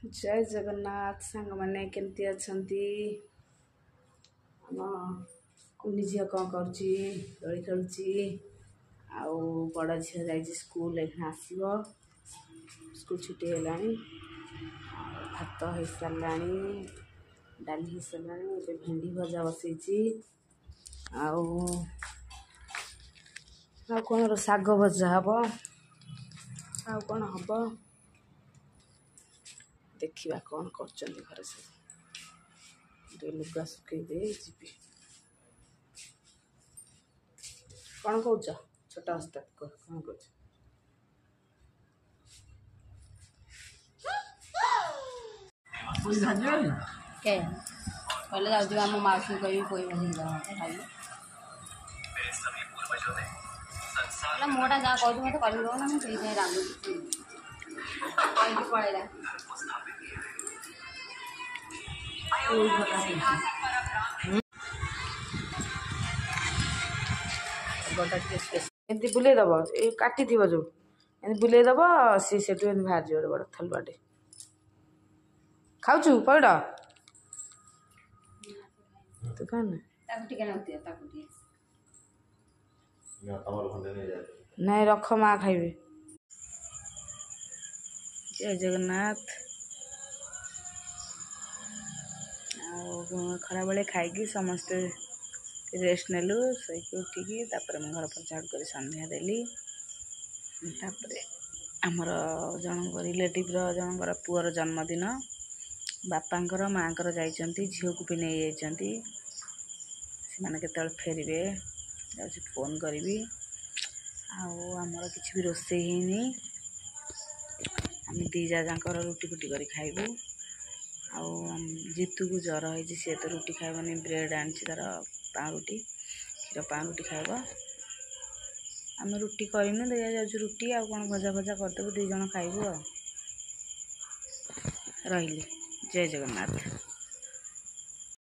जय जगन्नाथ सांग मैंने केमती अच्छी आम कुनी झी कौन करुच्ची दोली खेलुची आउ बड़ झी जा स्कूल आसो स्कूल छुट्टी है भात हो सारा डाली हो सारा भेंडी भजा बसई कौन साग भजा हम आ कौन हम देखा कौन कर घर सब लुगा सुखे दे जी कौन कौच छोटा हस्ता कौन कौच के पहले जाऊँ आम मासी कही कोई खाई मोटा जहाँ कहूँ मत कर ना मुझे रांधुची पड़ेगा एमती बुलेदब ये काटी जो एमती बुलेदब सी से बाहर जो बड़ थलुआटे खाऊ पड़ तू खाना नहीं रख माँ खाइबे जय जगन्नाथ खरा बेले खाई समस्ते रेस्ट नेलु शोक उठिकी मैं घर पर झाड़ू कर संध्या देली आमर जनक रिलेटिव जनकर पुअर जन्मदिन बापांकर माँकर जाइछंती झील को भी नहीं जाइछंती से केतल फेरबे जाउछि फोन करी आमर किसी भी रोसे ही आम दीजा जाकर रुटी फुटी कर खाइबू जीतू को ज्वर है सी तो रुटी खाइबनी ब्रेड आनी तार पाउरुटी क्षीर पाउरुटी खाइब आम रुटी करनु दे जाऊँ रुटी आ कौन भजा भजा करदेबू 2 जन खाइबू रही जय जगन्नाथ।